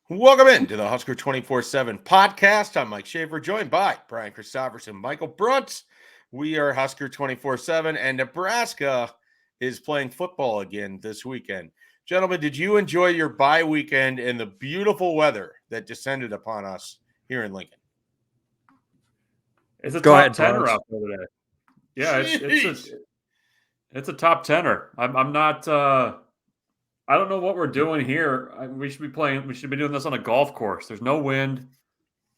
Welcome in to the Husker247 Podcast. I'm Mike Schaefer, joined by Brian Christophers and Michael Bruntz. We are Husker247, and Nebraska is playing football again this weekend. Gentlemen, did you enjoy your bye weekend and the beautiful weather that descended upon us here in Lincoln? It's a top tenner out there today. Yeah, it's a top tenner. I'm not. I don't know what we're doing here. We should be playing. We should be doing this on a golf course. There's no wind,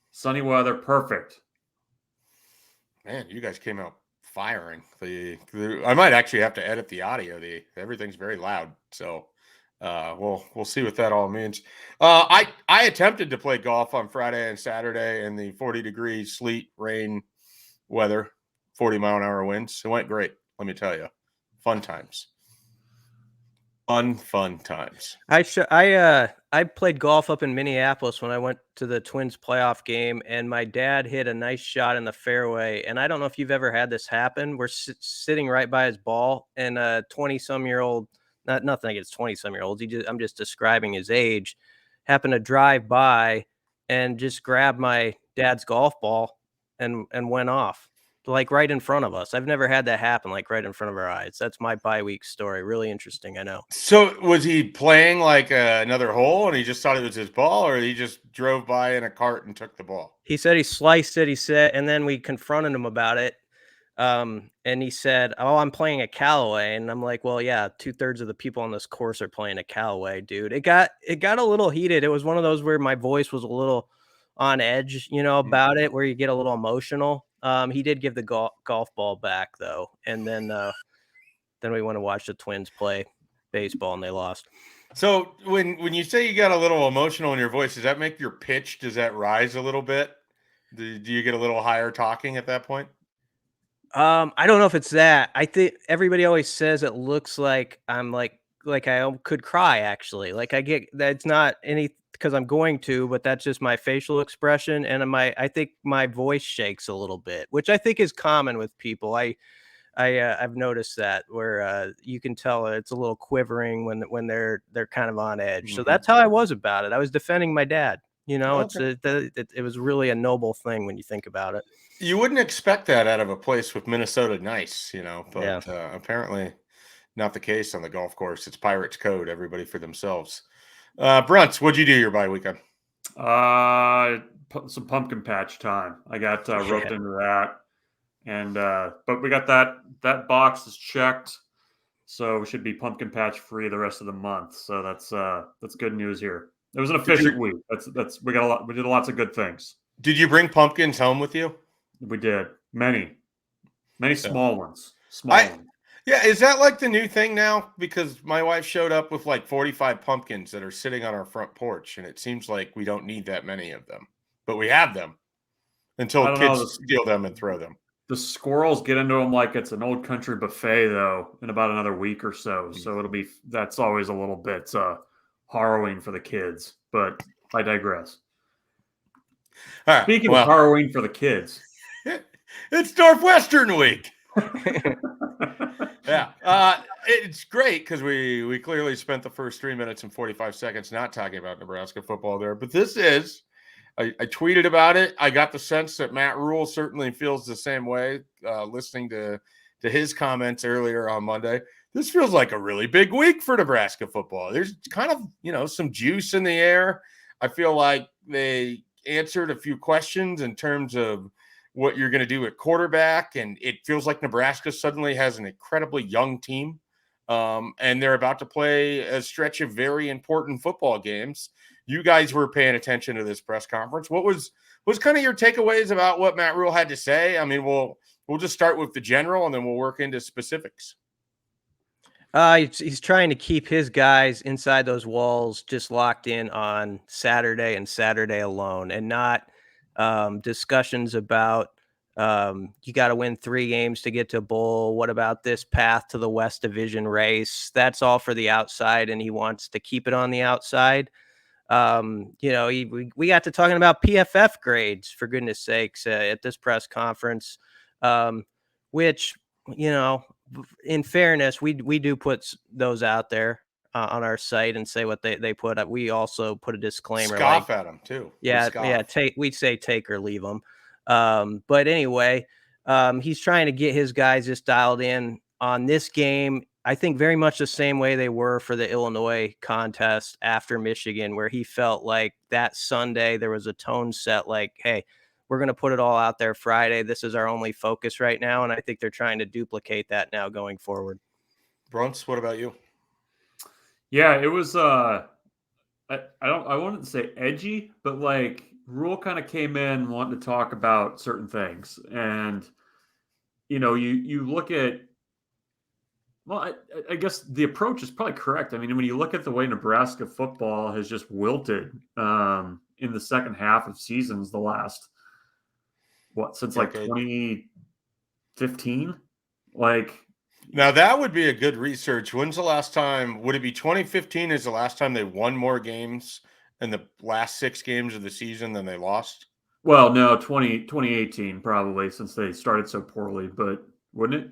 sunny weather, perfect. Man, you guys came out firing. I might actually have to edit the audio. Everything's very loud, so we'll see what that all means. I attempted to play golf on Friday and Saturday in the 40-degree sleet, rain weather, 40-mile-an-hour winds. It went great, let me tell you. Fun times. Fun times. I played golf up in Minneapolis when I went to the Twins playoff game, and my dad hit a nice shot in the fairway. And I don't know if you've ever had this happen. We're sitting right by his ball, and a 20-some-year-old, nothing against 20-some-year-olds. I'm just describing his age, happened to drive by and just grab my dad's golf ball and went off. Like right in front of us. I've never had that happen, like right in front of our eyes. That's my bye week story. Really interesting, I know. So was he playing like another hole and he just thought it was his ball, or he just drove by in a cart and took the ball? He said he sliced it, and then we confronted him about it. And he said, "Oh, I'm playing a Callaway." And I'm like, "Well, yeah, 2/3 of the people on this course are playing a Callaway, dude." It got a little heated. It was one of those where my voice was a little on edge, about it, where you get a little emotional. He did give the golf ball back though, and then we went to watch the Twins play baseball, and they lost. So when you say you got a little emotional in your voice, does that make your pitch? Does that rise a little bit? Do you get a little higher talking at that point? I don't know if it's that. I think everybody always says it looks like I'm like I could cry actually. Like I get that's not any because I'm going to, but that's just my facial expression, and I think my voice shakes a little bit, which I think is common with people. I've noticed that where you can tell it's a little quivering when they're kind of on edge. Mm-hmm. So that's how I was about it. I was defending my dad. Okay. It was really a noble thing when you think about it. You wouldn't expect that out of a place with Minnesota nice, but Yeah. Apparently not the case on the golf course. It's Pirates code, everybody for themselves. Bruntz, what'd you do your bye weekend? Some pumpkin patch time. I got roped into that, and but we got that box is checked, so we should be pumpkin patch free the rest of the month. So that's good news here. It was an efficient week. We did lots of good things. Did you bring pumpkins home with you? We did many small ones. Yeah, is that like the new thing now? Because my wife showed up with like 45 pumpkins that are sitting on our front porch, and it seems like we don't need that many of them, but we have them until kids steal them and throw them. The squirrels get into them like it's an old country buffet, though, in about another week or so. So that's always a little bit harrowing for the kids, but I digress. All right, Speaking of harrowing for the kids, it's Northwestern week. Yeah, it's great because we clearly spent the first 3 minutes and 45 seconds not talking about Nebraska football there, but this is. I tweeted about it. I got the sense that Matt Rhule certainly feels the same way. Listening to his comments earlier on Monday, this feels like a really big week for Nebraska football. There's kind of some juice in the air. I feel like they answered a few questions in terms of what you're going to do at quarterback, and it feels like Nebraska suddenly has an incredibly young team, and they're about to play a stretch of very important football games. You guys were paying attention to this press conference. What was kind of your takeaways about what Matt Rhule had to say? I mean, we'll just start with the general, and then we'll work into specifics. He's trying to keep his guys inside those walls, just locked in on Saturday and Saturday alone, and not discussions about you got to win 3 games to get to bowl. What about this path to the West Division race? That's all for the outside, and he wants to keep it on the outside. We got to talking about PFF grades, for goodness sakes, at this press conference, which, in fairness, we do put those out there. on our site and say what they put up. We also put a disclaimer. Scoff at them too. Yeah. We'd say take or leave them. But anyway, he's trying to get his guys just dialed in on this game. I think very much the same way they were for the Illinois contest after Michigan, where he felt like that Sunday there was a tone set like, hey, we're going to put it all out there Friday. This is our only focus right now. And I think they're trying to duplicate that now going forward. Bruns, what about you? Yeah, it was I wouldn't say edgy, but like Rhule kind of came in wanting to talk about certain things. And you look at, well, I guess the approach is probably correct. I mean, when you look at the way Nebraska football has just wilted in the second half of seasons, the last, since like 2015? Now that would be a good research. When's the last time? Would it be 2015 is the last time they won more games in the last 6 games of the season than they lost? Well, no, 2018 probably, since they started so poorly, but wouldn't it?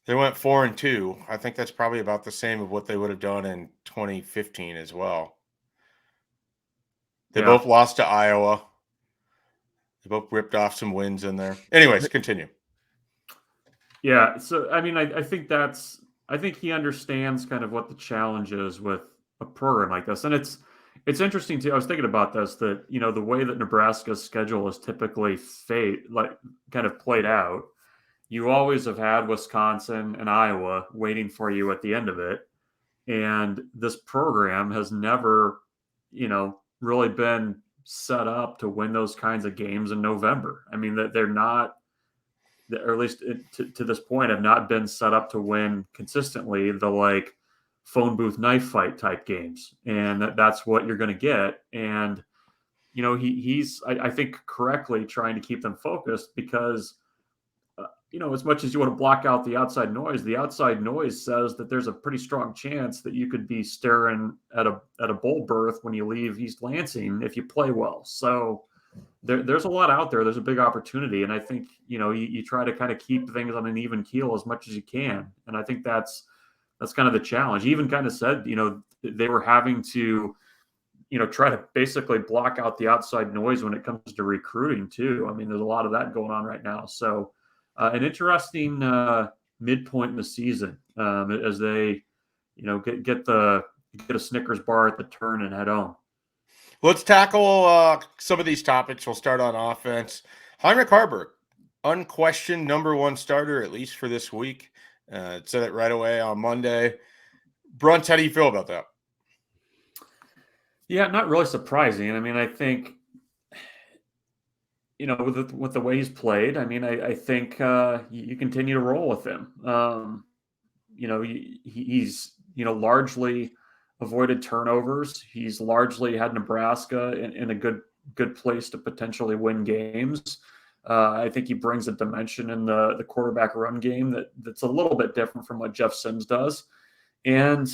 They went 4-2. I think that's probably about the same of what they would have done in 2015 as well. They both lost to Iowa. They both ripped off some wins in there. Anyways, continue. Yeah, so I mean, I think he understands kind of what the challenge is with a program like this, and it's interesting too. I was thinking about this, that the way that Nebraska's schedule is typically kind of played out. You always have had Wisconsin and Iowa waiting for you at the end of it, and this program has never, really been set up to win those kinds of games in November. I mean, that they're not. Or at least to this point, have not been set up to win consistently the phone booth knife fight type games, and that's what you're going to get. And he's I think correctly trying to keep them focused because as much as you want to block out the outside noise says that there's a pretty strong chance that you could be staring at a bowl berth when you leave East Lansing if you play well. So there's a lot out there. There's a big opportunity. And I think, you try to kind of keep things on an even keel as much as you can. And I think that's kind of the challenge. He even kind of said, they were having to, try to basically block out the outside noise when it comes to recruiting too. I mean, there's a lot of that going on right now. So an interesting midpoint in the season as they, get a Snickers bar at the turn and head home. Let's tackle some of these topics. We'll start on offense. Heinrich Haarberg, unquestioned number 1 starter, at least for this week. Said it right away on Monday. Bruns, how do you feel about that? Yeah, not really surprising. I mean, I think, with the way he's played, I mean, I think you continue to roll with him. He's, largely avoided turnovers. He's largely had Nebraska in a good place to potentially win games. I think he brings a dimension in the quarterback run game that's a little bit different from what Jeff Sims does. And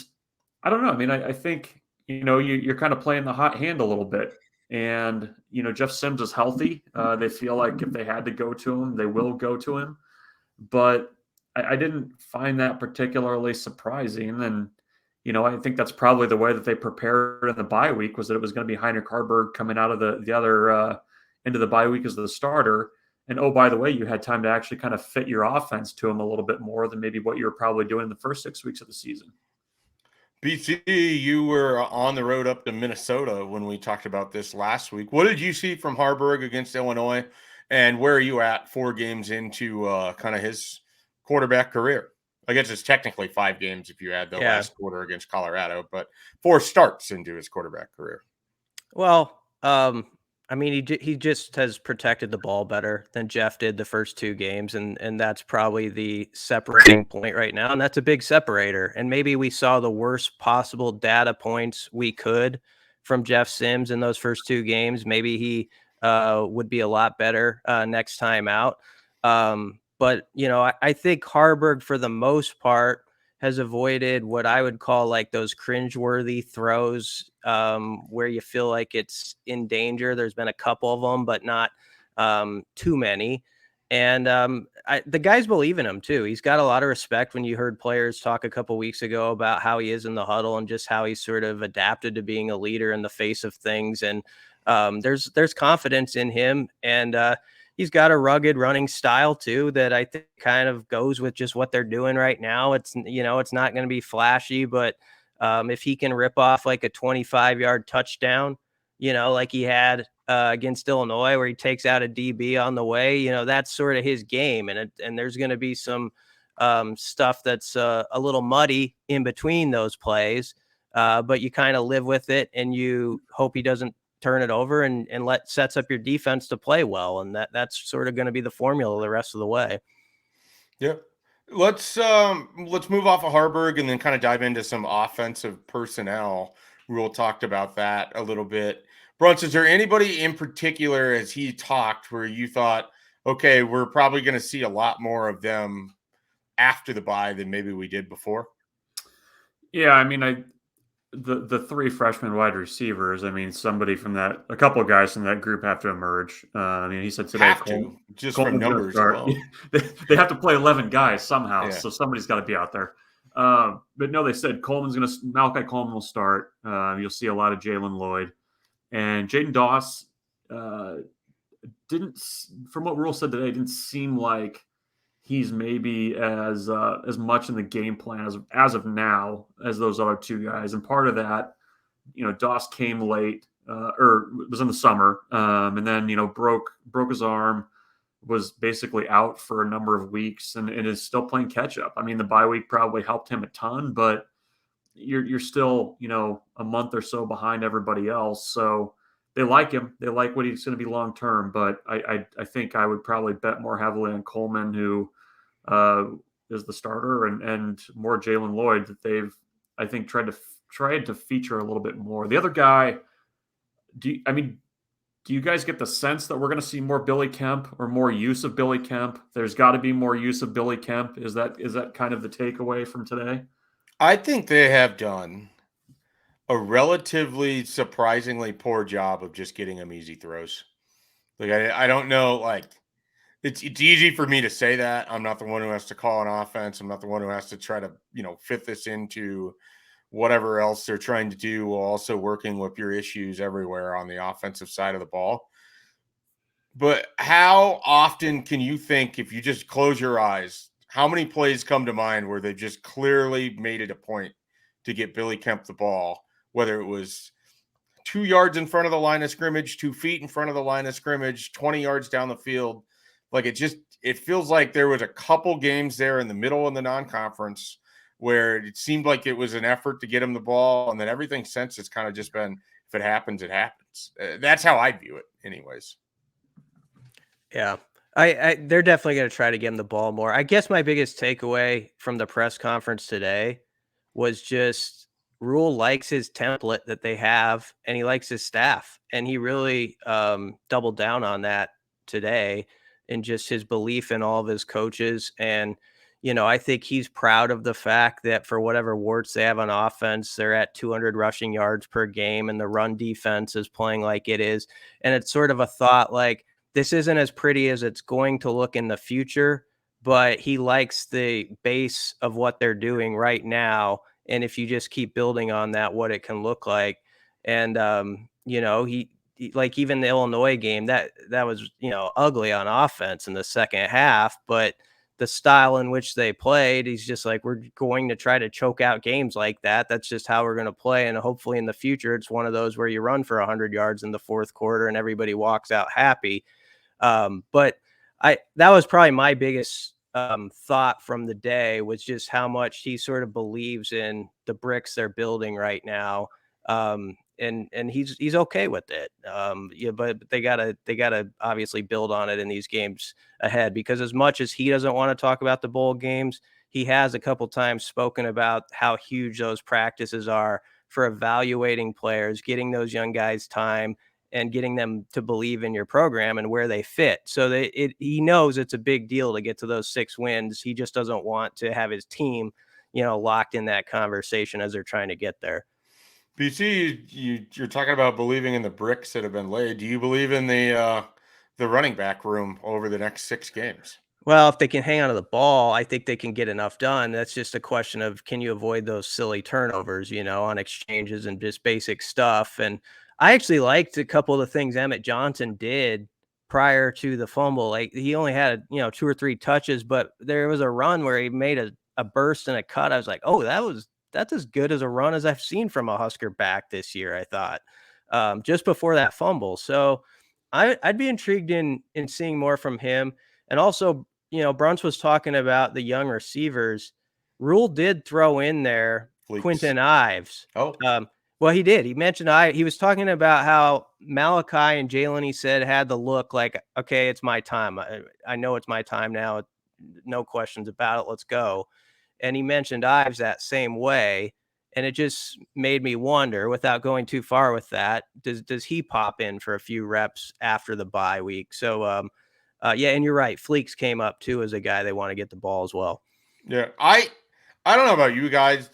I don't know. I mean, I think, you're kind of playing the hot hand a little bit. And, Jeff Sims is healthy. They feel like if they had to go to him, they will go to him. But I didn't find that particularly surprising. And, I think that's probably the way that they prepared in the bye week, was that it was going to be Heinrich Haarberg coming out of the other end of the bye week as the starter. And, oh, by the way, you had time to actually kind of fit your offense to him a little bit more than maybe what you were probably doing in the first 6 weeks of the season. BC, you were on the road up to Minnesota when we talked about this last week. What did you see from Haarberg against Illinois, and where are you at 4 games into kind of his quarterback career? I guess it's technically 5 games if you add the last quarter against Colorado, but 4 starts into his quarterback career. Well, I mean, he just has protected the ball better than Jeff did the first 2 games, and that's probably the separating point right now, and that's a big separator. And maybe we saw the worst possible data points we could from Jeff Sims in those first 2 games. Maybe he would be a lot better next time out. But, I think Haarberg, for the most part, has avoided what I would call like those cringeworthy throws where you feel like it's in danger. There's been a couple of them, but not too many. And the guys believe in him too. He's got a lot of respect. When you heard players talk a couple weeks ago about how he is in the huddle and just how he's sort of adapted to being a leader in the face of things, and there's confidence in him, and he's got a rugged running style too that I think kind of goes with just what they're doing right now. It's it's not going to be flashy, but if he can rip off like a 25-yard touchdown, like he had against Illinois, where he takes out a DB on the way, that's sort of his game. And there's going to be some stuff that's a little muddy in between those plays, but you kind of live with it, and you hope he doesn't turn it over and sets up your defense to play well. And that's sort of going to be the formula the rest of the way. Yeah. Let's move off of Haarberg and then kind of dive into some offensive personnel. Rhule talked about that a little bit. Brunson, is there anybody in particular as he talked where you thought, okay, we're probably going to see a lot more of them after the bye than maybe we did before? Yeah, I mean, the three freshman wide receivers, I mean, a couple of guys from that group have to emerge. I mean, he said today, just from numbers alone. They have to play 11 guys somehow, so somebody's got to be out there. But no, they said Malachi Coleman will start. You'll see a lot of Jalen Lloyd. And Jaden Doss didn't, from what Rhule said today, didn't seem like he's maybe as much in the game plan as of now as those other two guys. And part of that, Doss came late or was in the summer, and then broke his arm, was basically out for a number of weeks, and is still playing catch up. I mean, the bye week probably helped him a ton, but you're still a month or so behind everybody else. So they like him. They like what he's going to be long term. But I think I would probably bet more heavily on Coleman, who is the starter, and more Jalen Lloyd, that they've, I think, tried to feature a little bit more. The other guy, do you guys get the sense that we're going to see more Billy Kemp or more use of Billy Kemp? There's got to be more use of Billy Kemp. Is that kind of the takeaway from today? I think they have done a relatively surprisingly poor job of just getting him easy throws. Like, I don't know, like, it's easy for me to say that. I'm not the one who has to call an offense. I'm not the one who has to try to, fit this into whatever else they're trying to do, while also working with your issues everywhere on the offensive side of the ball. But how often can you think, if you just close your eyes, how many plays come to mind where they just clearly made it a point to get Billy Kemp the ball, whether it was 2 yards in front of the line of scrimmage, 2 feet in front of the line of scrimmage, 20 yards down the field? Like, it feels like there was a couple games there in the middle in the non-conference where it seemed like it was an effort to get him the ball, and then everything since it's kind of just been, if it happens, it happens. That's how I view it anyways. Yeah. They're definitely going to try to get him the ball more. I guess my biggest takeaway from the press conference today was just Rhule likes his template that they have, and he likes his staff. And he really doubled down on that today, and just his belief in all of his coaches. And, I think he's proud of the fact that for whatever warts they have on offense, they're at 200 rushing yards per game, and the run defense is playing like it is. And it's sort of a thought like, this isn't as pretty as it's going to look in the future, but he likes the base of what they're doing right now. And if you just keep building on that, what it can look like. And, he like, even the Illinois game, that was, ugly on offense in the second half, but the style in which they played, he's just like, we're going to try to choke out games like that. That's just how we're going to play. And hopefully in the future, it's one of those where you run for 100 yards in the fourth quarter and everybody walks out happy. But that was probably my biggest thought from the day, was just how much he sort of believes in the bricks they're building right now. And he's okay with it. But they gotta obviously build on it in these games ahead, because as much as he doesn't want to talk about the bowl games, he has a couple times spoken about how huge those practices are for evaluating players, getting those young guys time, and getting them to believe in your program and where they fit. So he knows it's a big deal to get to those 6 wins. He just doesn't want to have his team, locked in that conversation as they're trying to get there. BC, you're talking about believing in the bricks that have been laid. Do you believe in the the running back room over the next 6 games. Well, if they can hang on to the ball, I think they can get enough done. That's just a question of, can you avoid those silly turnovers, on exchanges and just basic stuff. And I actually liked a couple of the things Emmett Johnson did prior to the fumble. Like, he only had, 2 or 3 touches, but there was a run where he made a burst and a cut. I was like, oh, that's as good as a run as I've seen from a Husker back this year, I thought, just before that fumble. So I'd be intrigued in seeing more from him. And also, Bruns was talking about the young receivers. Rhule did throw in there Fleeks. Quentin Ives. Oh, Well, he did. He mentioned he was talking about how Malachi and Jalen, he said, had the look like, okay, it's my time. I know it's my time now. No questions about it. Let's go. And he mentioned Ives that same way. And it just made me wonder, without going too far with that, does he pop in for a few reps after the bye week? So, yeah, and you're right. Fleeks came up too as a guy they want to get the ball as well. yeah. I don't know about you guys.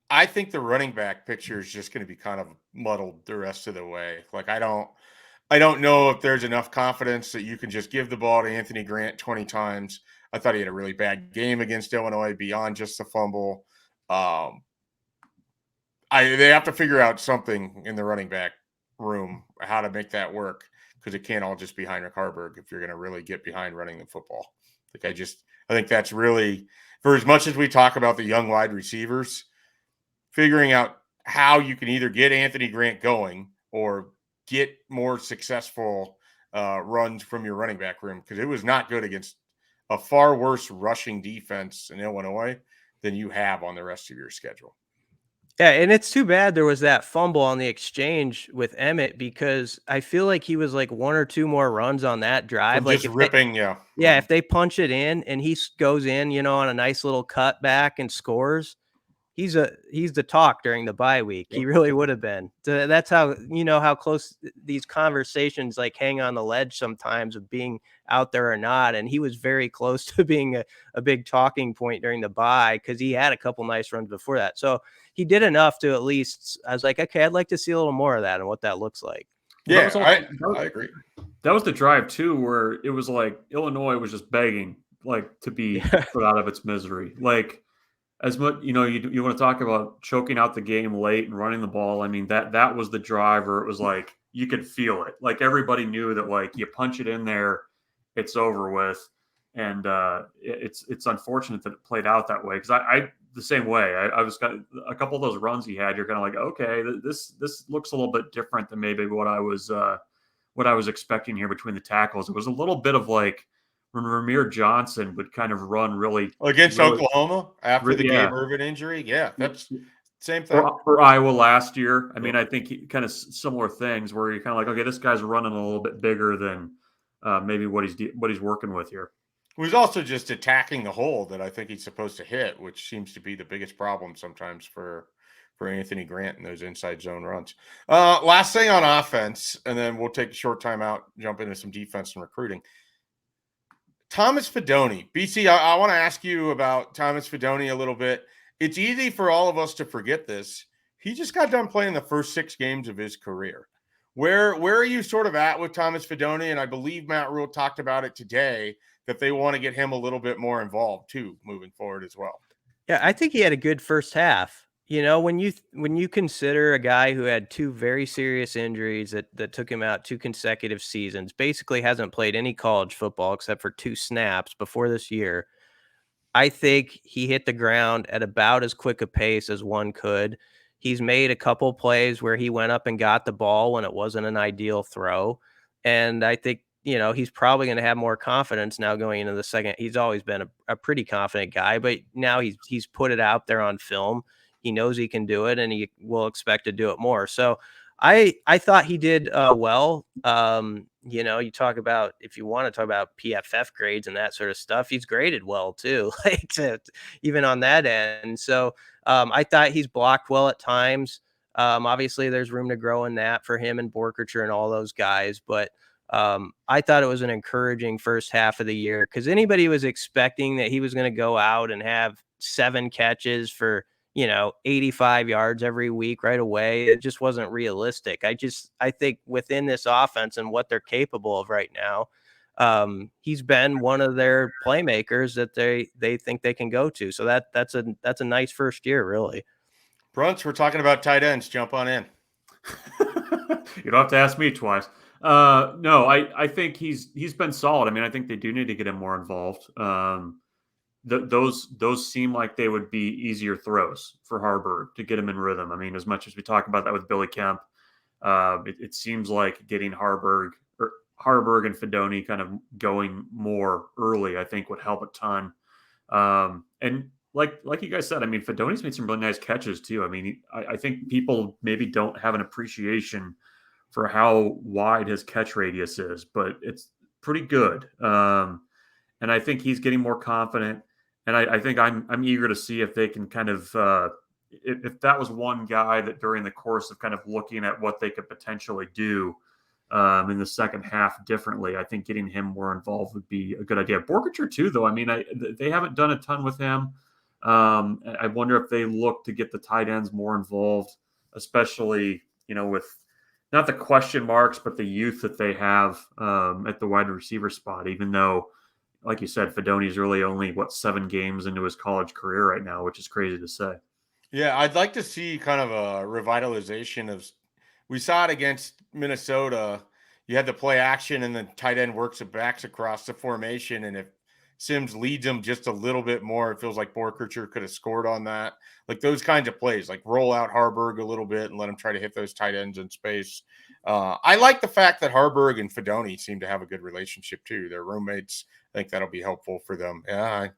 I think the running back picture is just going to be kind of muddled the rest of the way. Like, I don't know if there's enough confidence that you can just give the ball to Anthony Grant 20 times. I thought he had a really bad game against Illinois beyond just the fumble. They have to figure out something in the running back room, how to make that work, because it can't all just be Heinrich Haarberg if you're going to really get behind running the football. I think that's really, for as much as we talk about the young wide receivers, figuring out how you can either get Anthony Grant going or get more successful runs from your running back room, because it was not good against a far worse rushing defense in Illinois than you have on the rest of your schedule. Yeah, and it's too bad there was that fumble on the exchange with Emmett, because I feel like he was like 1 or 2 more runs on that drive. Like, just ripping, yeah. If they punch it in and he goes in, on a nice little cut back and scores, he's the talk during the bye week. Yep. He really would have been. So that's how, how close these conversations like hang on the ledge sometimes of being out there or not. And he was very close to being a big talking point during the bye, because he had a couple nice runs before that. So he did enough to, at least, I was like, okay, I'd like to see a little more of that and what that looks like. Yeah, I agree. That was the drive too, where it was like Illinois was just begging, like, to be put out of its misery. Like, as much, you want to talk about choking out the game late and running the ball. I mean, that was the drive where it was like, you could feel it. Like, everybody knew that, like, you punch it in there, it's over with. And it's unfortunate that it played out that way, because I the same way. I was got a couple of those runs he had. You're kind of like, okay, this looks a little bit different than maybe what I was expecting here between the tackles. It was a little bit of like when Ramir Johnson would kind of run really against Oklahoma after the Gabe Ervin injury. Yeah, that's same thing. Or Iowa last year. I mean, I think kind of similar things where you're kind of like, okay, this guy's running a little bit bigger than maybe what he's working with here. He was also just attacking the hole that I think he's supposed to hit, which seems to be the biggest problem sometimes for Anthony Grant in those inside zone runs. Last thing on offense, and then we'll take a short time out, jump into some defense and recruiting. Thomas Fidone. BC, I want to ask you about Thomas Fidone a little bit. It's easy for all of us to forget this. He just got done playing the first 6 games of his career. Where are you sort of at with Thomas Fidone? And I believe Matt Rhule talked about it today, that they want to get him a little bit more involved too, moving forward as well. Yeah, I think he had a good first half. When you consider a guy who had 2 very serious injuries that took him out 2 consecutive seasons, basically hasn't played any college football except for 2 snaps before this year, I think he hit the ground at about as quick a pace as one could. He's made a couple plays where he went up and got the ball when it wasn't an ideal throw. And I think, he's probably going to have more confidence now going into the second. He's always been a pretty confident guy, but now he's put it out there on film. He knows he can do it, and he will expect to do it more. So I thought he did well. You talk about, if you want to talk about PFF grades and that sort of stuff, he's graded well too, like even on that end. So I thought he's blocked well at times. Obviously, there's room to grow in that for him and Borkercher and all those guys, but I thought it was an encouraging first half of the year, because anybody was expecting that he was going to go out and have 7 catches for 85 yards every week right away. It just wasn't realistic. I think within this offense and what they're capable of right now, he's been one of their playmakers that they think they can go to. So that's a nice first year, really. Brunts, we're talking about tight ends. Jump on in. You don't have to ask me twice. No, I think he's been solid. I mean, I think they do need to get him more involved. Those seem like they would be easier throws for Haarberg to get him in rhythm. I mean, as much as we talk about that with Billy Kemp, it seems like getting Haarberg and Fidone kind of going more early, I think, would help a ton. And like you guys said, I mean, Fidone's made some really nice catches too. I mean, I think people maybe don't have an appreciation for how wide his catch radius is, but it's pretty good. And I think he's getting more confident. And I think I'm eager to see if they can kind of if that was one guy that during the course of kind of looking at what they could potentially do in the second half differently, I think getting him more involved would be a good idea. Borgercher too, though. I mean, they haven't done a ton with him. I wonder if they look to get the tight ends more involved, especially, with not the question marks, but the youth that they have at the wide receiver spot, even though, like you said, Fidone's really only, 7 games into his college career right now, which is crazy to say. Yeah, I'd like to see kind of a revitalization of. We saw it against Minnesota. You had the play action, and the tight end works it backs across the formation, and if Sims leads him just a little bit more, it feels like Borkercher could have scored on that. Like those kinds of plays, like roll out Haarberg a little bit and let him try to hit those tight ends in space. I like the fact that Haarberg and Fidone seem to have a good relationship too. They're roommates. I think that'll be helpful for them. Yeah,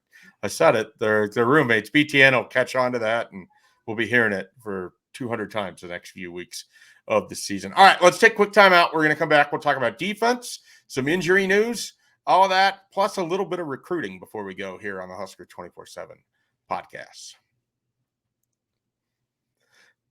I said it. They're roommates. BTN will catch on to that, and we'll be hearing it for 200 times the next few weeks of the season. All right, let's take a quick timeout. We're going to come back. We'll talk about defense, some injury news, all of that, plus a little bit of recruiting before we go here on the Husker247 Podcast.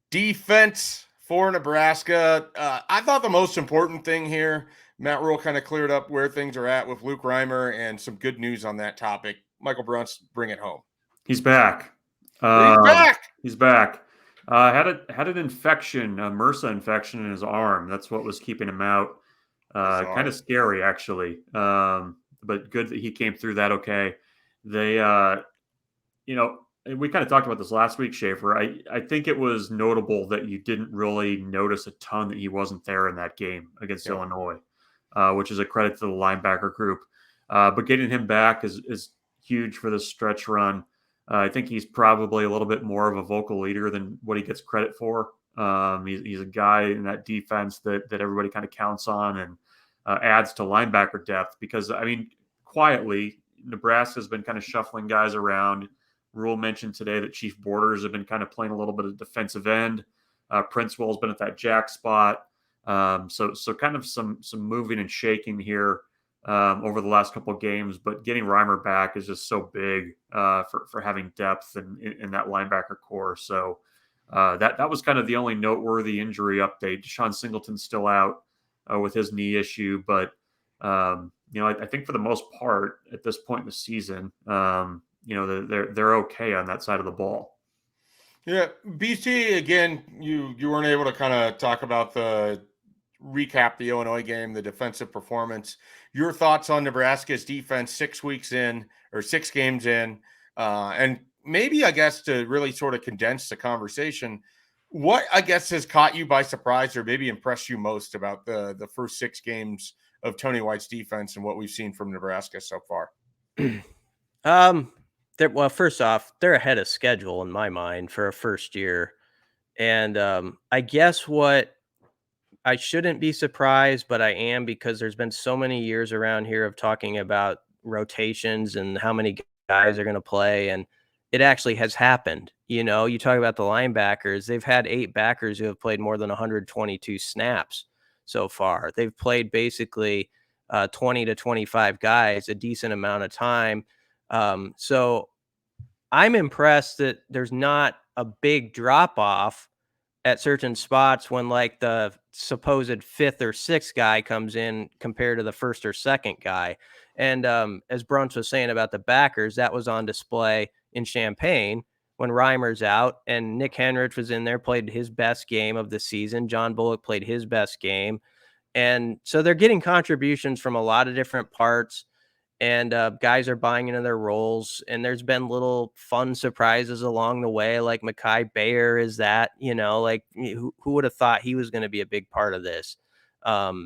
Defense for Nebraska. I thought the most important thing here, Matt Rhule kind of cleared up where things are at with Luke Reimer and some good news on that topic. Michael Brunts, bring it home. He's back. He's back. Had an infection, a MRSA infection in his arm. That's what was keeping him out. Kind of scary, actually. But good that he came through that okay. They, we kind of talked about this last week, Schaefer. I think it was notable that you didn't really notice a ton that he wasn't there in that game against Illinois, which is a credit to the linebacker group. But getting him back is huge for this stretch run. I think he's probably a little bit more of a vocal leader than what he gets credit for. He's a guy in that defense that everybody kind of counts on and adds to linebacker depth because, I mean, quietly, Nebraska's been kind of shuffling guys around. Rhule mentioned today that Chief Borders have been kind of playing a little bit of defensive end. Princewell's been at that jack spot. So kind of some moving and shaking here over the last couple of games, but getting Reimer back is just so big for having depth in that linebacker core. So that was kind of the only noteworthy injury update. Deshaun Singleton's still out with his knee issue, but I think for the most part at this point in the season, they're okay on that side of the ball. Yeah, BC again. You weren't able to kind of talk about recap the Illinois game, the defensive performance. Your thoughts on Nebraska's defense 6 weeks in or 6 games in, and maybe I guess to really sort of condense the conversation, what I guess has caught you by surprise or maybe impressed you most about the first 6 games of Tony White's defense and what we've seen from Nebraska so far? Well, first off, they're ahead of schedule in my mind for a first year. And I guess what I shouldn't be surprised, but I am because there's been so many years around here of talking about rotations and how many guys are going to play. And it actually has happened. You talk about the linebackers. They've had 8 backers who have played more than 122 snaps so far. They've played basically 20 to 25 guys a decent amount of time. So I'm impressed that there's not a big drop off at certain spots when like the supposed 5th or 6th guy comes in compared to the 1st or 2nd guy. And as Brunch was saying about the backers, that was on display in Champaign when Reimer's out, and Nick Henrich was in there, played his best game of the season. John Bullock played his best game. And so they're getting contributions from a lot of different parts, and guys are buying into their roles. And there's been little fun surprises along the way, like Mekhi Bayer is that, like who would have thought he was going to be a big part of this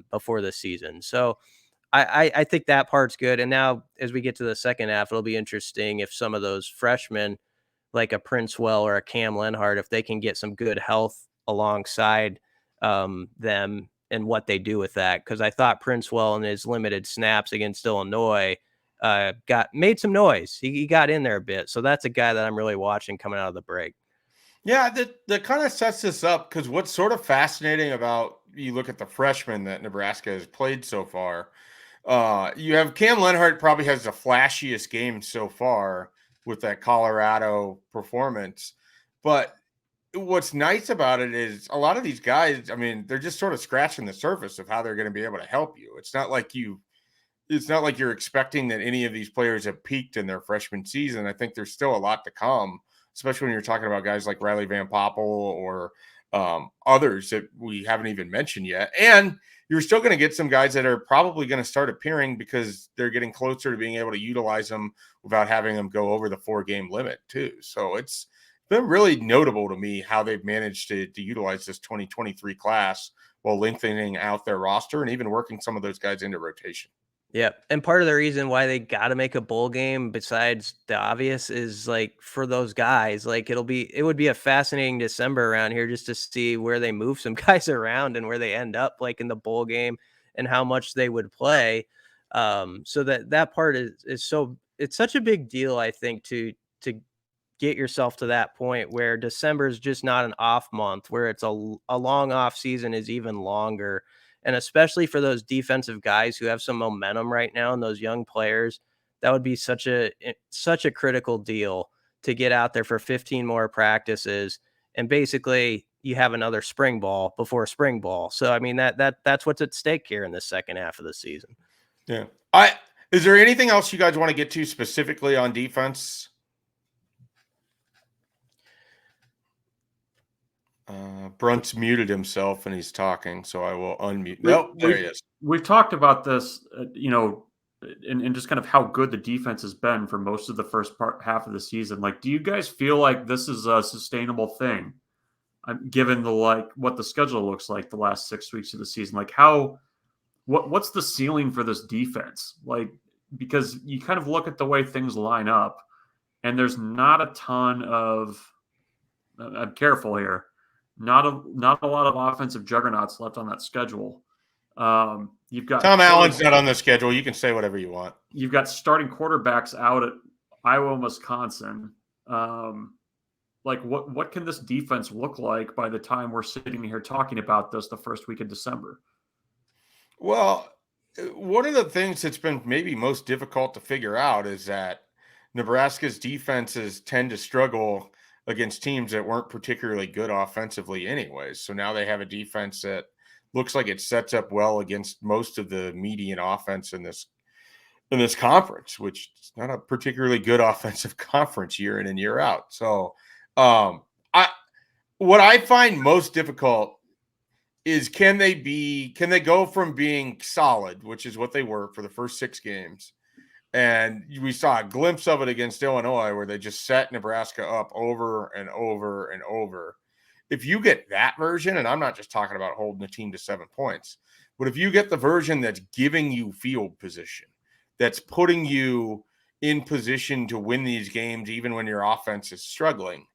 before the season. So I think that part's good. And now as we get to the second half, it'll be interesting if some of those freshmen, like a Princewell or a Cam Lenhart, if they can get some good health alongside them and what they do with that. Because I thought Princewell in his limited snaps against Illinois made some noise. He got in there a bit. So that's a guy that I'm really watching coming out of the break. Yeah, that kind of sets this up, because what's sort of fascinating about, you look at the freshmen that Nebraska has played so far, you have Cam Lenhart probably has the flashiest game so far with that Colorado performance. But what's nice about it is a lot of these guys, I mean, they're just sort of scratching the surface of how they're going to be able to help you. It's not like you're expecting that any of these players have peaked in their freshman season. I think there's still a lot to come, especially when you're talking about guys like Riley Van Poppel or others that we haven't even mentioned yet. And you're still going to get some guys that are probably going to start appearing because they're getting closer to being able to utilize them without having them go over the 4-game limit too. So it's been really notable to me how they've managed to utilize this 2023 class while lengthening out their roster and even working some of those guys into rotation. Yeah. And part of the reason why they got to make a bowl game, besides the obvious, is like for those guys, like it would be a fascinating December around here just to see where they move some guys around and where they end up like in the bowl game and how much they would play. So that part is so, it's such a big deal, I think, to get yourself to that point where December is just not an off month, where it's a long off season is even longer. And especially for those defensive guys who have some momentum right now and those young players, that would be such a critical deal to get out there for 15 more practices. And basically you have another spring ball before spring ball. So, I mean, that's what's at stake here in the second half of the season. Yeah. Is there anything else you guys want to get to specifically on defense? Brunt's muted himself and he's talking, so I will unmute. Nope, there he is. We've talked about this, and just kind of how good the defense has been for most of the first half of the season. Like, do you guys feel like this is a sustainable thing, given what the schedule looks like the last 6 weeks of the season? Like, what's the ceiling for this defense? Like, because you kind of look at the way things line up, and there's not a ton of. I'm careful here. Not a lot of offensive juggernauts left on that schedule. You've got Tom Allen's not on the schedule. You can say whatever you want. You've got starting quarterbacks out at Iowa and Wisconsin. What can this defense look like by the time we're sitting here talking about this the first week of December? Well, one of the things that's been maybe most difficult to figure out is that Nebraska's defenses tend to struggle against teams that weren't particularly good offensively anyways. So now they have a defense that looks like it sets up well against most of the median offense in this conference, which is not a particularly good offensive conference year in and year out. So what I find most difficult is can they go from being solid, which is what they were for the first 6 games, and we saw a glimpse of it against Illinois where they just set Nebraska up over and over and over. If you get that version, and I'm not just talking about holding the team to 7 points, but if you get the version that's giving you field position, that's putting you in position to win these games even when your offense is struggling,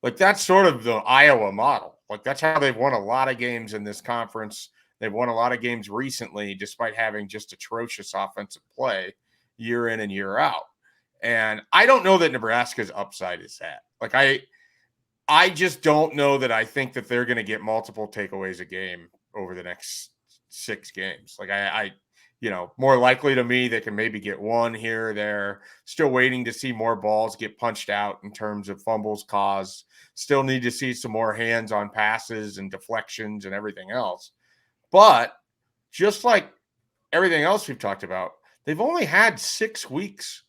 like that's sort of the Iowa model. Like that's how they've won a lot of games in this conference. They've won a lot of games recently despite having just atrocious offensive play year in and year out. And I don't know that Nebraska's upside is that. Like I just don't know that I think that they're going to get multiple takeaways a game over the next 6 games. Like I more likely to me they can maybe get one here or there. Still waiting to see more balls get punched out in terms of fumbles caused. Still need to see some more hands on passes and deflections and everything else. But just like everything else we've talked about, they've only had 6 weeks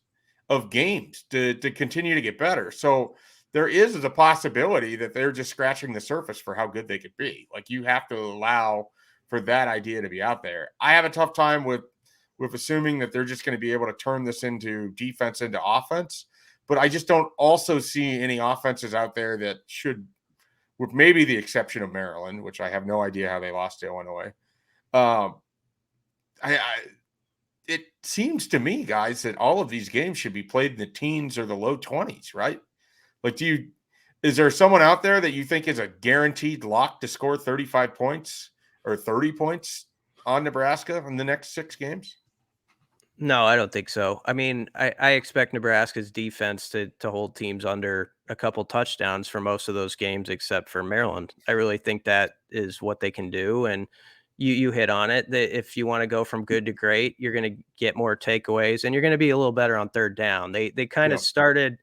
of games to continue to get better. So there is a possibility that they're just scratching the surface for how good they could be. Like, you have to allow for that idea to be out there. I have a tough time with assuming that they're just going to be able to turn this into defense into offense. But I just don't also see any offenses out there that should, with maybe the exception of Maryland, which I have no idea how they lost to Illinois. It seems to me, guys, that all of these games should be played in the teens or the low 20s, right? Like, is there someone out there that you think is a guaranteed lock to score 35 points or 30 points on Nebraska in the next 6 games? No, I don't think so. I mean, I expect Nebraska's defense to hold teams under a couple touchdowns for most of those games, except for Maryland. I really think that is what they can do. And you hit on it, that if you want to go from good to great, you're going to get more takeaways and you're going to be a little better on third down. They kind of started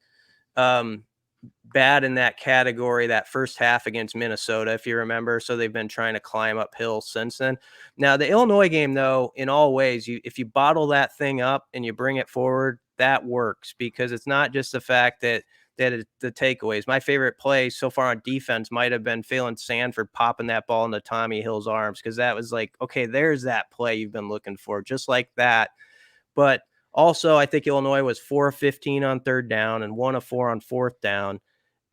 bad in that category that first half against Minnesota, if you remember. So they've been trying to climb uphill since then. Now, the Illinois game, though, in all ways, if you bottle that thing up and you bring it forward, that works, because it's not just the fact that the takeaways. My favorite play so far on defense might have been Phelan Sanford popping that ball into Tommy Hill's arms, because that was like, okay, there's that play you've been looking for, just like that. But also, I think Illinois was 4 of 15 on third down and 1 of 4 on fourth down.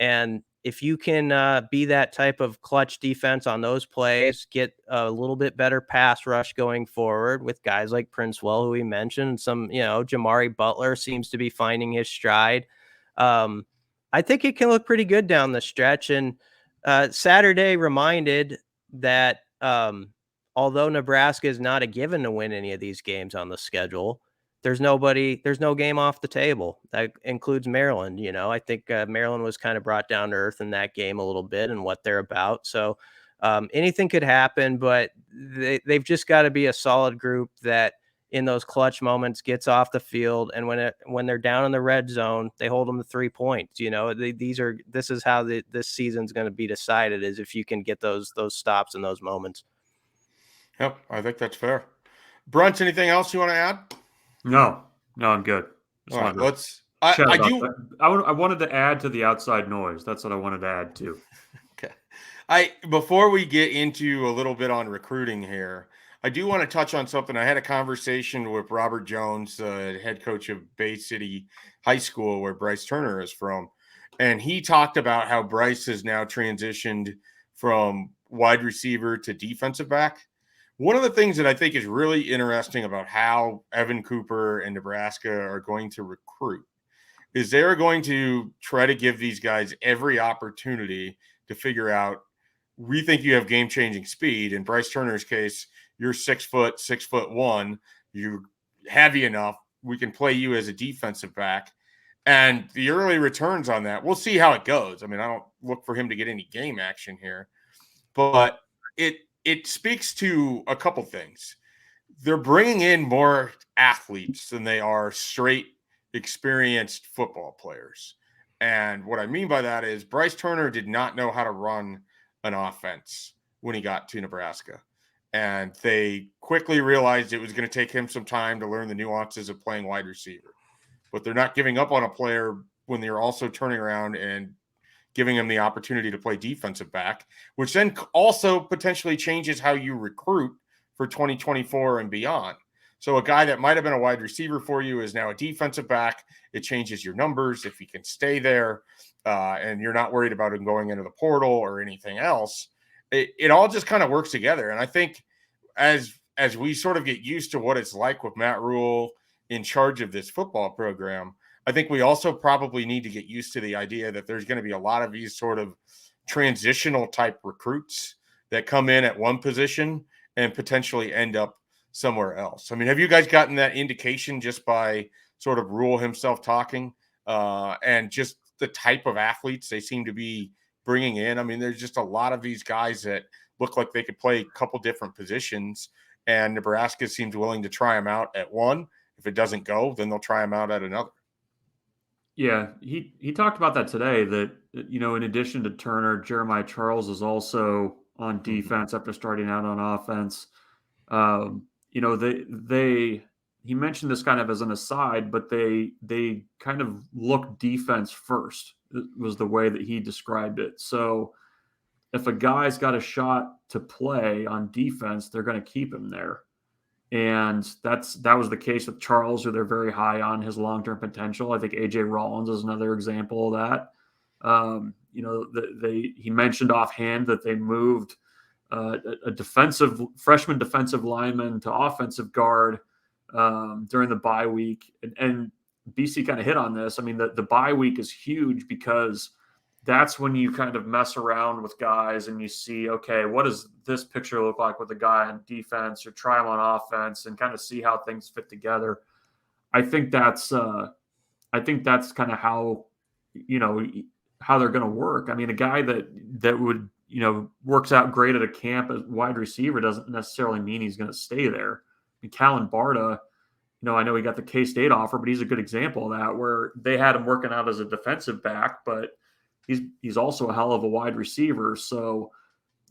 And if you can be that type of clutch defense on those plays, get a little bit better pass rush going forward with guys like Princewell, who we mentioned, some, Jamari Butler seems to be finding his stride. I think it can look pretty good down the stretch. And Saturday reminded that although Nebraska is not a given to win any of these games on the schedule, there's no game off the table. That includes Maryland. I think Maryland was kind of brought down to earth in that game a little bit and what they're about. So anything could happen, but they've just got to be a solid group that in those clutch moments gets off the field. And when they're down in the red zone, they hold them to 3 points. This is how this season's going to be decided, is if you can get those stops in those moments. Yep, I think that's fair. Brunch, anything else you want to add? No, I'm good. All right, let's. I wanted to add to the outside noise. That's what I wanted to add to. Okay. Before we get into a little bit on recruiting here, I do want to touch on something. I had a conversation with Robert Jones, head coach of Bay City High School, where Bryce Turner is from. And he talked about how Bryce has now transitioned from wide receiver to defensive back. One of the things that I think is really interesting about how Evan Cooper and Nebraska are going to recruit is they're going to try to give these guys every opportunity to figure out, we think you have game-changing speed. In Bryce Turner's case, you're 6'1", you're heavy enough, we can play you as a defensive back. And the early returns on that, we'll see how it goes. I mean, I don't look for him to get any game action here, but it speaks to a couple things. They're bringing in more athletes than they are straight experienced football players. And what I mean by that is Bryce Turner did not know how to run an offense when he got to Nebraska. And they quickly realized it was going to take him some time to learn the nuances of playing wide receiver. But they're not giving up on a player when they're also turning around and giving him the opportunity to play defensive back, which then also potentially changes how you recruit for 2024 and beyond. So a guy that might have been a wide receiver for you is now a defensive back. It changes your numbers if he can stay there, and you're not worried about him going into the portal or anything else. It all just kind of works together. And I think as we sort of get used to what it's like with Matt Rhule in charge of this football program, I think we also probably need to get used to the idea that there's going to be a lot of these sort of transitional type recruits that come in at one position and potentially end up somewhere else. I mean, have you guys gotten that indication just by sort of Rhule himself talking and just the type of athletes they seem to be bringing in? I mean, there's just a lot of these guys that look like they could play a couple different positions, and Nebraska seems willing to try them out at one. If it doesn't go, then they'll try them out at another. Yeah, he talked about that today, that, in addition to Turner, Jeremiah Charles is also on defense after starting out on offense. They he mentioned this kind of as an aside, but they kind of look defense first, was the way that he described it. So if a guy's got a shot to play on defense, they're going to keep him there. And that was the case with Charles, who they're very high on his long-term potential. I think AJ Rollins is another example of that. He mentioned offhand that they moved a freshman defensive lineman to offensive guard during the bye week. And BC kind of hit on this. I mean, the bye week is huge because that's when you kind of mess around with guys and you see, okay, what does this picture look like with a guy on defense, or try him on offense and kind of see how things fit together. I think that's kind of how they're going to work. I mean, a guy that would, works out great at a camp as wide receiver doesn't necessarily mean he's going to stay there. I mean, Callan Barta, I know he got the K-State offer, but he's a good example of that, where they had him working out as a defensive back, but he's also a hell of a wide receiver. So,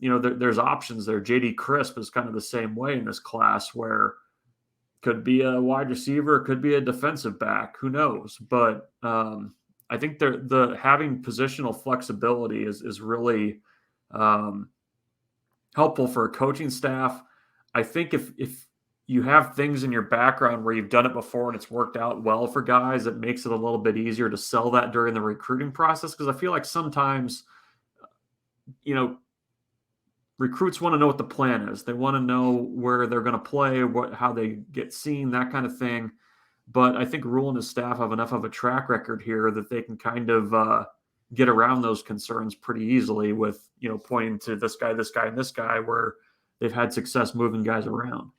there's options there. JD Crisp is kind of the same way in this class, where could be a wide receiver, could be a defensive back, who knows? But I think the having positional flexibility is really helpful for a coaching staff. I think if you have things in your background where you've done it before and it's worked out well for guys, it makes it a little bit easier to sell that during the recruiting process. Because I feel like sometimes, recruits want to know what the plan is. They want to know where they're going to play, how they get seen, that kind of thing. But I think Rhule and his staff have enough of a track record here that they can kind of get around those concerns pretty easily with, pointing to this guy, and this guy, where they've had success moving guys around.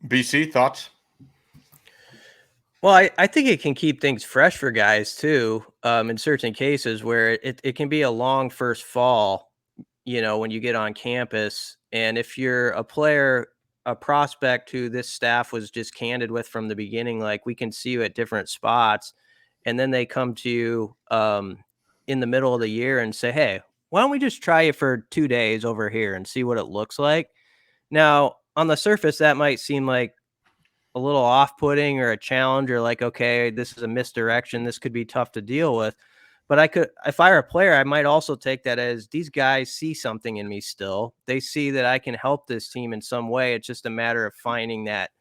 BC, thoughts? Well, I think it can keep things fresh for guys too, in certain cases where it can be a long first fall, when you get on campus. And if you're a player, a prospect who this staff was just candid with from the beginning, like, we can see you at different spots, and then they come to you in the middle of the year and say, hey, why don't we just try you for 2 days over here and see what it looks like? Now, on the surface, that might seem like a little off-putting or a challenge, or like, okay, this is a misdirection, this could be tough to deal with. But if I were a player, I might also take that as, these guys see something in me still. They see that I can help this team in some way. It's just a matter of finding that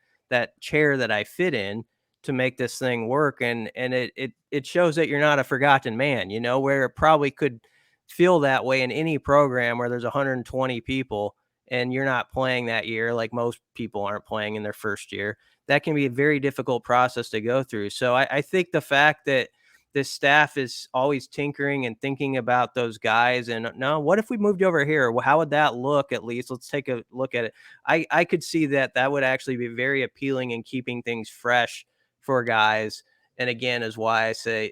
chair that I fit in to make this thing work. And it shows that you're not a forgotten man, where it probably could feel that way in any program where there's 120 people and you're not playing that year, like most people aren't playing in their first year. That can be a very difficult process to go through. So I think the fact that this staff is always tinkering and thinking about those guys, and no, what if we moved over here? Well, how would that look? At least let's take a look at it. I could see that would actually be very appealing in keeping things fresh for guys. And again, is why I say,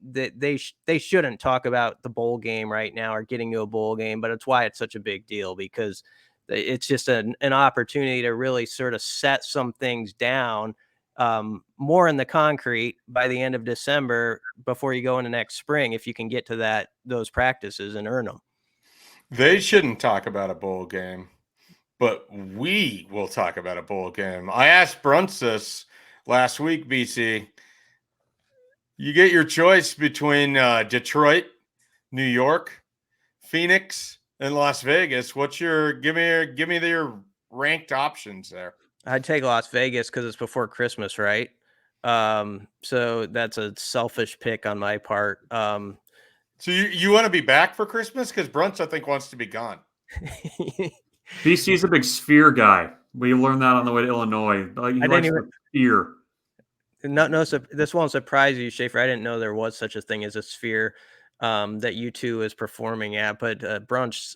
they shouldn't talk about the bowl game right now or getting to a bowl game, but it's why it's such a big deal, because it's just an opportunity to really sort of set some things down more in the concrete by the end of December before you go into next spring, if you can get to those practices and earn them. They shouldn't talk about a bowl game, but we will talk about a bowl game. I asked Bruns this last week, BC. You get your choice between Detroit, New York, Phoenix, and Las Vegas. Give me your ranked options there. I'd take Las Vegas because it's before Christmas, right? So that's a selfish pick on my part. So you want to be back for Christmas? Because Bruns, I think, wants to be gone. BC's a big Sphere guy. We learned that on the way to Illinois. He likes the Sphere. No, this won't surprise you, Schaefer. I didn't know there was such a thing as a Sphere that U2 is performing at, but Brunch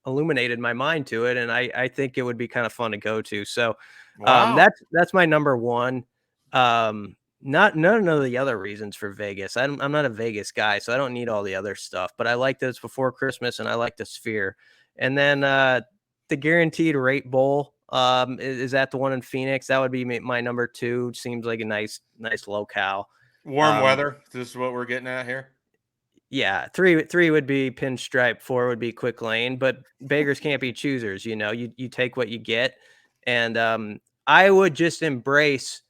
illuminated my mind to it, and I think it would be kind of fun to go to. So Wow. That's my number one. None of the other reasons for Vegas. I'm not a Vegas guy, so I don't need all the other stuff. But I like that it's before Christmas, and I like the Sphere. And then the Guaranteed Rate Bowl. Is that the one in Phoenix? That would be my number 2. Seems like a nice locale. Warm weather. This is what we're getting at here. Yeah, 3 would be Pinstripe, 4 would be Quick Lane, but beggars can't be choosers. You take what you get. And I would just embrace,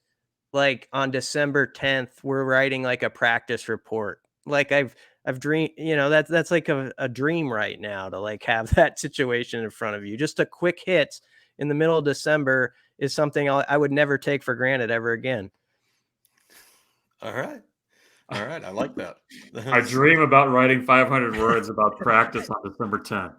like, on December 10th, we're writing like a practice report. Like I've dreamed, that's like a dream right now to like have that situation in front of you. Just a quick hit in the middle of December is something I would never take for granted ever again. All right. I like that. I dream about writing 500 words about practice on December 10th.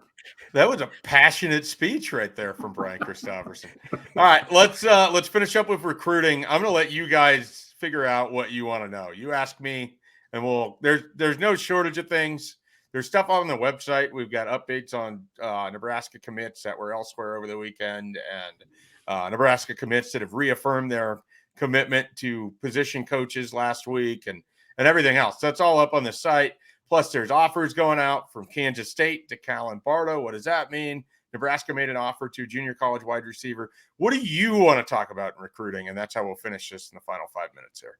That was a passionate speech right there from Brian Christopherson. All right, let's finish up with recruiting. I'm going to let you guys figure out what you want to know. You ask me, and there's no shortage of things. There's stuff on the website. We've got updates on Nebraska commits that were elsewhere over the weekend, and Nebraska commits that have reaffirmed their commitment to position coaches last week, and everything else. That's all up on the site. Plus, there's offers going out from Kansas State to Callan Bardo. What does that mean? Nebraska made an offer to a junior college wide receiver. What do you want to talk about in recruiting? And that's how we'll finish this in the final 5 minutes here.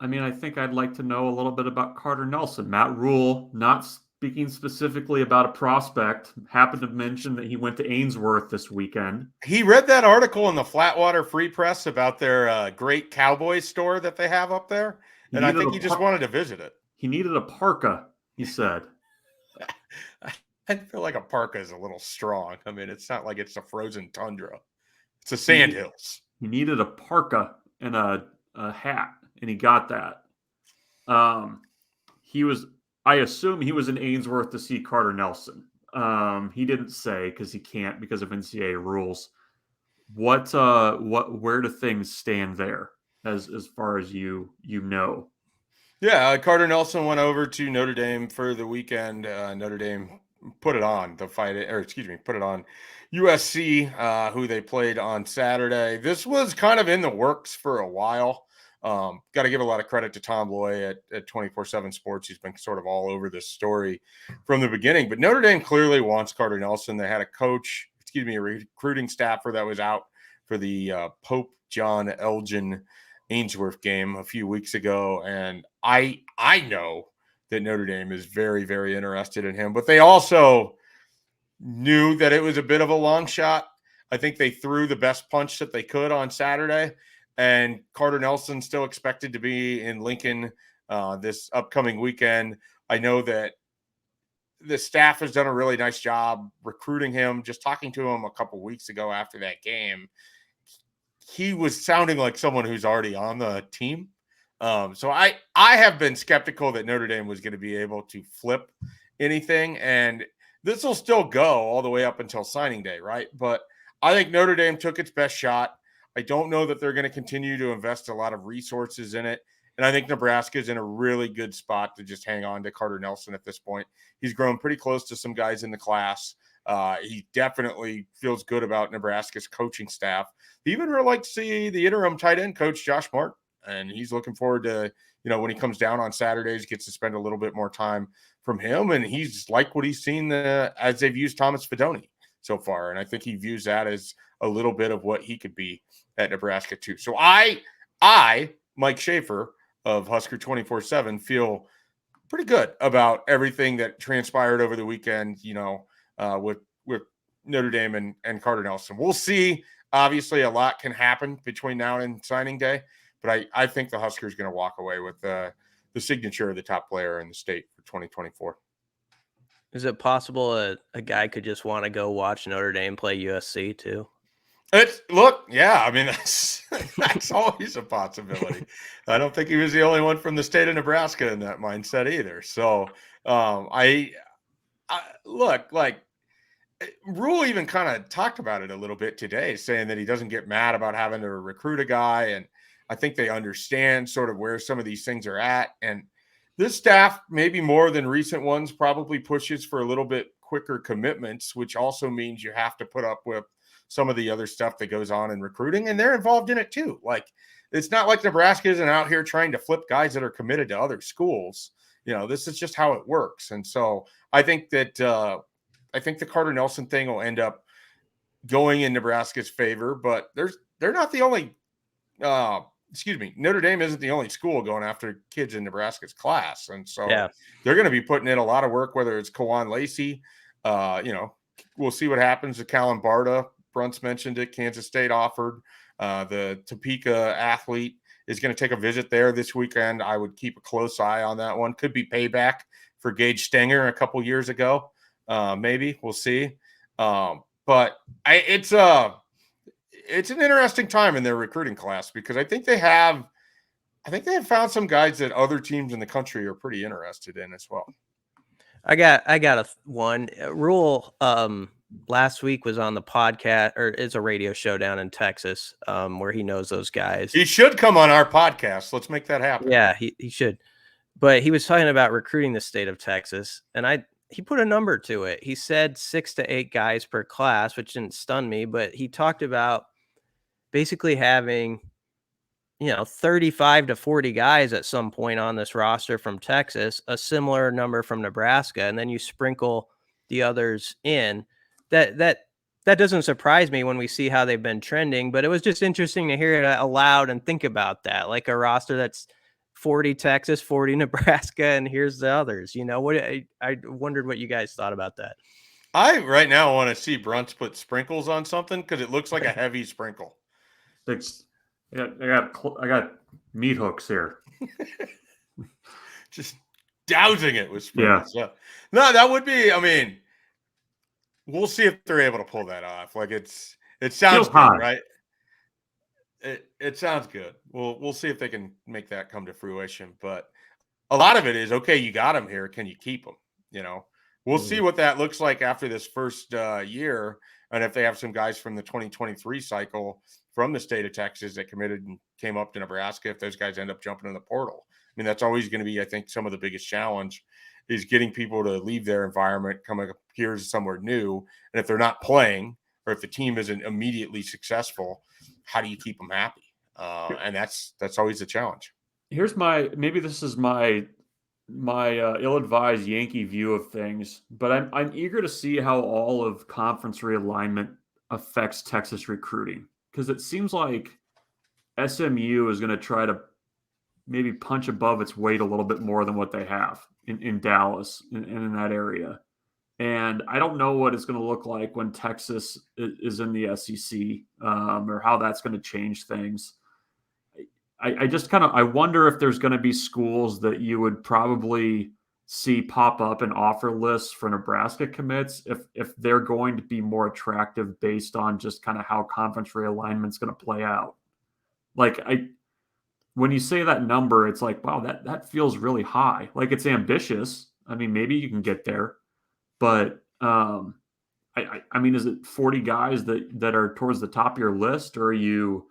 I mean, I think I'd like to know a little bit about Carter Nelson. Matt Rhule, not speaking specifically about a prospect, happened to mention that he went to Ainsworth this weekend. He read that article in the Flatwater Free Press about their great Cowboys store that they have up there. And I think he just wanted to visit it. He needed a parka, he said. I feel like a parka is a little strong. I mean, it's not like it's a frozen tundra. It's the Sandhills. He needed a parka and a hat, and he got that. I assume he was in Ainsworth to see Carter Nelson. He didn't say because he can't because of NCAA rules. Where do things stand there as far as you know? Yeah, Carter Nelson went over to Notre Dame for the weekend. Notre Dame put it on put it on USC, who they played on Saturday. This was kind of in the works for a while. Got to give a lot of credit to Tom Loy at 247 Sports. He's been sort of all over this story from the beginning. But Notre Dame clearly wants Carter Nelson. They had a recruiting staffer that was out for the Pope John Elgin Ainsworth game a few weeks ago. And I know that Notre Dame is very, very interested in him. But they also knew that it was a bit of a long shot. I think they threw the best punch that they could on Saturday. And Carter Nelson still expected to be in Lincoln this upcoming weekend. I know that the staff has done a really nice job recruiting him. Just talking to him a couple weeks ago after that game, he was sounding like someone who's already on the team. So I have been skeptical that Notre Dame was going to be able to flip anything. And this will still go all the way up until signing day, right? But I think Notre Dame took its best shot. I don't know that they're going to continue to invest a lot of resources in it. And I think Nebraska is in a really good spot to just hang on to Carter Nelson at this point. He's grown pretty close to some guys in the class. He definitely feels good about Nebraska's coaching staff. He even really liked to see the interim tight end coach, Josh Martin. And he's looking forward to, when he comes down on Saturdays, gets to spend a little bit more time from him. And he's liked what he's seen as they've used Thomas Fidone so far. And I think he views that as a little bit of what he could be at Nebraska too. So I, Mike Schaefer of Husker247, feel pretty good about everything that transpired over the weekend, with Notre Dame and Carter Nelson. We'll see. Obviously, a lot can happen between now and signing day, but I think the Huskers going to walk away with the signature of the top player in the state for 2024. Is it possible a guy could just want to go watch Notre Dame play USC too? I mean, that's always a possibility. I don't think he was the only one from the state of Nebraska in that mindset either. So Rhule even kind of talked about it a little bit today, saying that he doesn't get mad about having to recruit a guy. And I think they understand sort of where some of these things are at. And this staff, maybe more than recent ones, probably pushes for a little bit quicker commitments, which also means you have to put up with some of the other stuff that goes on in recruiting, and they're involved in it too. Like, it's not like Nebraska isn't out here trying to flip guys that are committed to other schools. This is just how it works. And so I think that the Carter Nelson thing will end up going in Nebraska's favor, but they're not the only, Notre Dame isn't the only school going after kids in Nebraska's class. And so they're going to be putting in a lot of work, whether it's Kawan Lacey, we'll see what happens to Callan Barda Bruntz mentioned it. Kansas State offered. The Topeka athlete is going to take a visit there this weekend. I would keep a close eye on that one. Could be payback for Gage Stenger a couple years ago. Maybe we'll see. But it's an interesting time in their recruiting class because I think they have found some guys that other teams in the country are pretty interested in as well. I got one. Rhule last week was on the podcast, or it's a radio show down in Texas, where he knows those guys. He should come on our podcast. Let's make that happen. Yeah, he should. But he was talking about recruiting the state of Texas, and he put a number to it. He said 6 to 8 guys per class, which didn't stun me, but he talked about basically having 35 to 40 guys at some point on this roster from Texas, a similar number from Nebraska, and then you sprinkle the others in. That doesn't surprise me when we see how they've been trending, but it was just interesting to hear it aloud and think about that, like a roster that's 40 Texas, 40 Nebraska, and here's the others. I wondered what you guys thought about that. I right now want to see Bruntz put sprinkles on something because it looks like a heavy sprinkle. I got meat hooks here. Just dousing it with sprinkles. Yeah. No, that would be. I mean, we'll see if they're able to pull that off. Like it sounds good, right? It sounds good. We'll see if they can make that come to fruition. But a lot of it is okay. You got them here. Can you keep them? We'll see what that looks like after this first year, and if they have some guys from the 2023 cycle from the state of Texas that committed and came up to Nebraska, if those guys end up jumping in the portal. I mean, that's always going to be, I think, some of the biggest challenge is getting people to leave their environment, come up here somewhere new. And if they're not playing or if the team isn't immediately successful, how do you keep them happy? And that's always a challenge. Here's maybe this is my ill-advised Yankee view of things, but I'm eager to see how all of conference realignment affects Texas recruiting. Because it seems like SMU is going to try to maybe punch above its weight a little bit more than what they have in Dallas and in that area. And I don't know what it's going to look like when Texas is in the SEC or how that's going to change things. I just I wonder if there's going to be schools that you would probably see pop up in offer lists for Nebraska commits if they're going to be more attractive based on just kind of how conference realignment is going to play out. Like when you say that number, it's like, wow, that feels really high. Like it's ambitious. I mean, maybe you can get there, but I mean, is it 40 guys that are towards the top of your list, or are you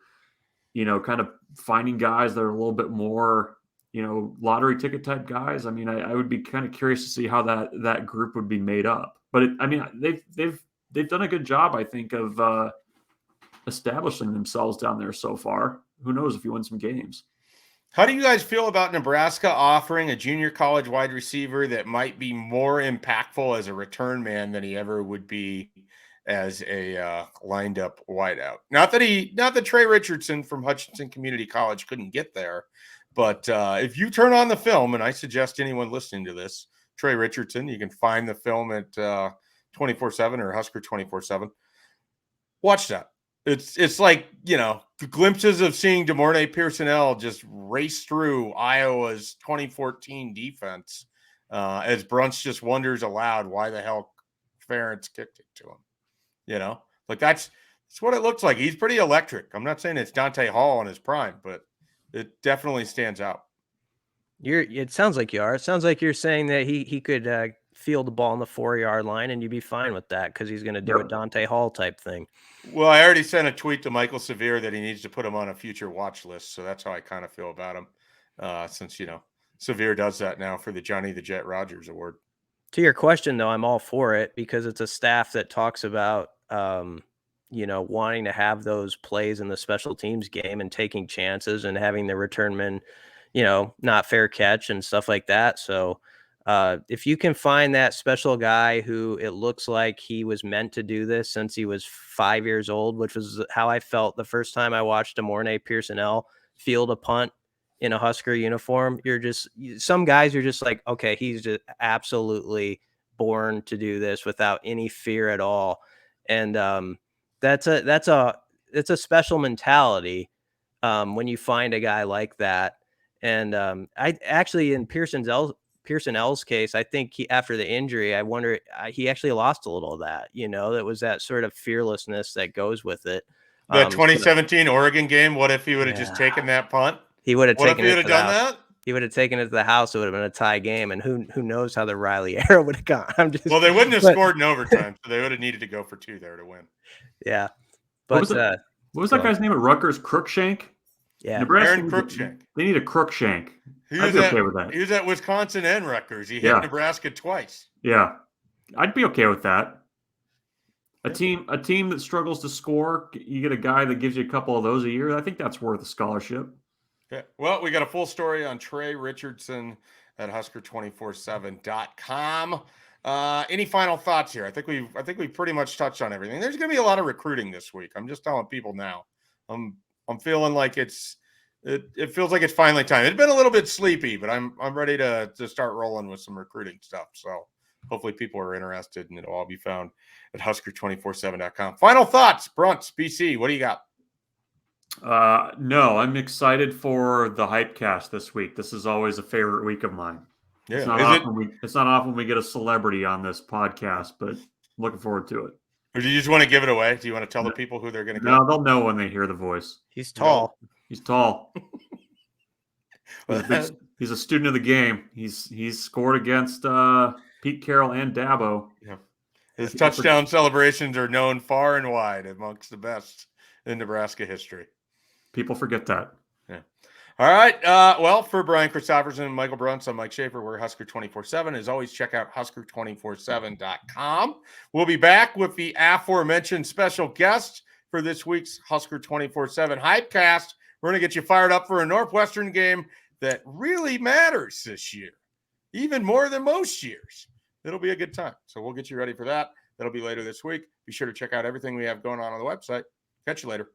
kind of finding guys that are a little bit more lottery ticket type guys? I mean, I would be kind of curious to see how that group would be made up. But they've done a good job, I think, of establishing themselves down there so far. Who knows if you win some games? How do you guys feel about Nebraska offering a junior college wide receiver that might be more impactful as a return man than he ever would be as a lined up wideout? Not that Trey Richardson from Hutchinson Community College couldn't get there. But if you turn on the film, and I suggest anyone listening to this, Trey Richardson, you can find the film at 247 or Husker247. Watch that. It's like, glimpses of seeing DeMornay Pearsonell just race through Iowa's 2014 defense as Bruntz just wonders aloud why the hell Ferentz kicked it to him. Like that's what it looks like. He's pretty electric. I'm not saying it's Dante Hall in his prime, but it definitely stands out. It sounds like you are. It sounds like you're saying that he could field the ball on the 4-yard line and you'd be fine with that because he's going to do a Dante Hall type thing. Well, I already sent a tweet to Michael Severe that he needs to put him on a future watch list. So that's how I kind of feel about him since, Severe does that now for the Johnny the Jet Rogers Award. To your question, though, I'm all for it because it's a staff that talks about, wanting to have those plays in the special teams game and taking chances and having the returnman, not fair catch and stuff like that. So if you can find that special guy who it looks like he was meant to do this since he was 5 years old, which was how I felt the first time I watched DeMornay Pearsonell field a punt in a Husker uniform. Some guys are just like, okay, he's just absolutely born to do this without any fear at all. And That's a special mentality when you find a guy like that. And I actually, in Pearson L's case, I think after the injury, I wonder he actually lost a little of that. That was that sort of fearlessness that goes with it. The 2017 Oregon game. What if he would have just taken that punt? He would have What if taken he it would have to the done house. that? He would have taken it to the house. It would have been a tie game, and who knows how the Rhule era would have gone. Well, they wouldn't have scored in overtime, so they would have needed to go for 2 there to win. Yeah, but what was that guy's name at Rutgers? Crookshank. Yeah, Nebraska. Aaron Crookshank. They need a Crookshank. I'd be okay with that. He was at Wisconsin and Rutgers. He hit Nebraska twice. Yeah, I'd be okay with that. A team that struggles to score, you get a guy that gives you a couple of those a year. I think that's worth a scholarship. Okay. Well, we got a full story on Trey Richardson at Husker247.com. Any final thoughts here? I think we've pretty much touched on everything. There's going to be a lot of recruiting this week. I'm just telling people now. I'm feeling like it feels like it's finally time. It's been a little bit sleepy, but I'm ready to start rolling with some recruiting stuff. So hopefully people are interested, and it'll all be found at Husker247.com. Final thoughts, Brunts, BC, what do you got? No, I'm excited for the Hypecast this week. This is always a favorite week of mine. Yeah. It's not often we get a celebrity on this podcast, but looking forward to it. Or do you just want to give it away? Do you want to tell the people who they're going to get? No, they'll know when they hear the voice. He's tall. He's tall. He's a student of the game. He's scored against Pete Carroll and Dabo. Yeah. His touchdown celebrations are known far and wide amongst the best in Nebraska history. People forget that. Yeah. All right. Well, for Brian Christopherson and Michael Brunts, I'm Mike Schaefer. We're Husker247. As always, check out Husker247.com. We'll be back with the aforementioned special guest for this week's Husker247 Hypecast. We're going to get you fired up for a Northwestern game that really matters this year, even more than most years. It'll be a good time. So we'll get you ready for that. That'll be later this week. Be sure to check out everything we have going on the website. Catch you later.